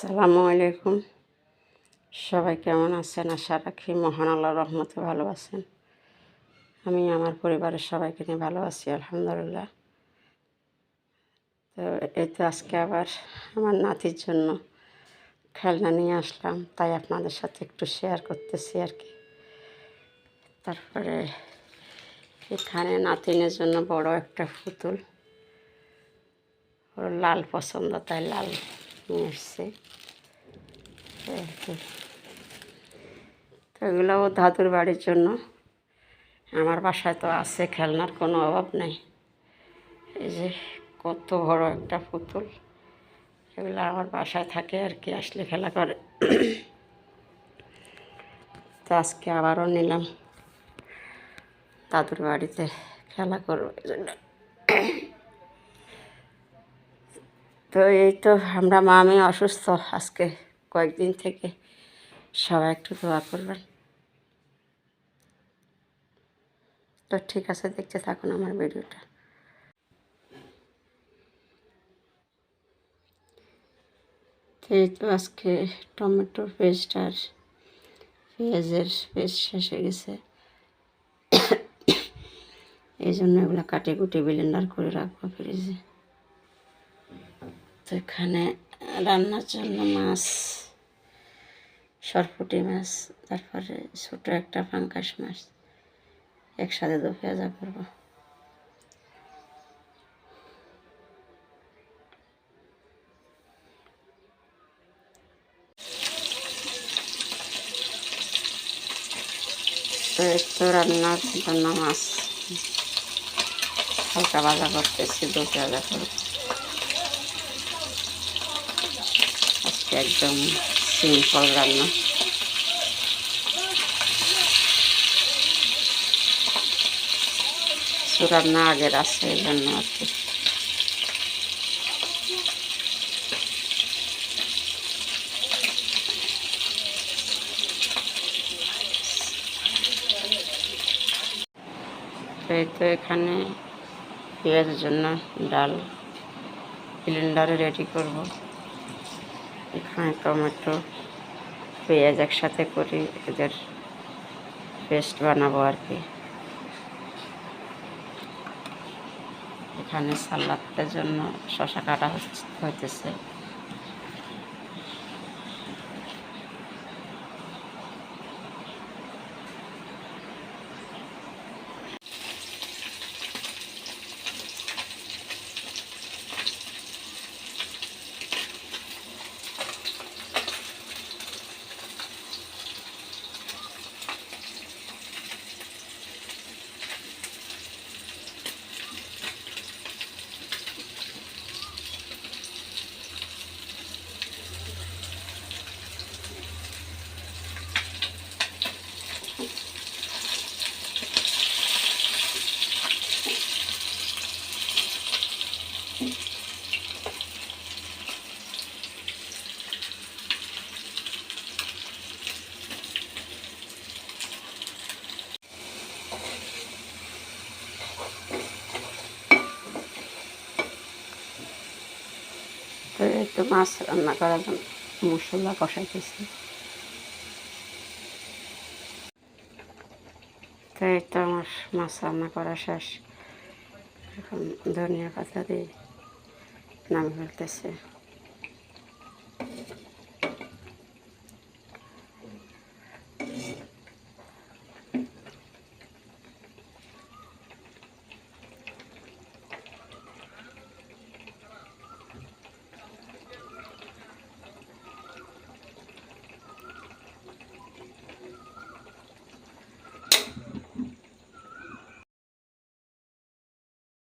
আসসালামু আলাইকুম। সবাই কেমন আছেন? আশা রাখি মহান আল্লাহর রহমতে ভালো আছেন। আমি আমার পরিবারের সবাইকে নিয়ে ভালো আছি, আলহামদুলিল্লাহ। তো এই তো আজকে আবার আমার নাতির জন্য খেলনা নিয়ে আসলাম, তাই আপনাদের সাথে একটু শেয়ার করতেছি আর কি। তারপরে এখানে নাতিনের জন্য বড় একটা পুতুল, ওর লাল পছন্দ, তাই লাল নিয়ে এসছে। তো এগুলো ও দাদুর বাড়ির জন্য। আমার বাসায় তো আছে, খেলনার কোনো অভাব নেই। এই যে কত বড় একটা পুতুল, এগুলো আমার বাসায় থাকে আর কি, আসলে খেলা করে। তো আজকে আবারও নিলাম, দাদুর বাড়িতে খেলা করবো এই জন্য। তো এই তো আমরা মা আমি অসুস্থ আজকে কয়েকদিন থেকে, সবাই একটু দোয়া করবেন। তো ঠিক আছে, দেখতে থাকুন আমার ভিডিওটা। তো এই তো আজকে টমেটোর পেস্ট আর পেঁয়াজের পেস্ট শেষ হয়ে গেছে, এই জন্য এগুলো কাটে কুটে ব্লেন্ডার করে রাখবো ফ্রিজে। তো এখানে রান্নার জন্য মাছ, সরপুঁটি মাছ, তারপরে ছোটো একটা পাঙ্গাস মাছ একসাথে দো পেঁয়াজা করবো। তো একটু রান্নার জন্য মাছ হালকা ভাজা করতেছি, দো পেঁয়াজা করবো। আজকে একদম সিম্পল রান্না। রান্না আগের আছে, এই জন্য আর কি। এই তো এখানে পেঁয়াজের জন্য ডাল ব্লেন্ডারে রেডি করব। এখানে টমেটো পেঁয়াজ একসাথে করে এদের পেস্ট বানাবো আর কি। এখানে সালাদের জন্য শসা কাটা হইতেছে। তো এই তো মাছ রান্না করার জন্য মশলা কষাইতেছি। তো এই তো আমার মাছ রান্না করা শেষ, এখন ধনিয়া পাতা দিয়ে নামিয়ে ফেলতেছে।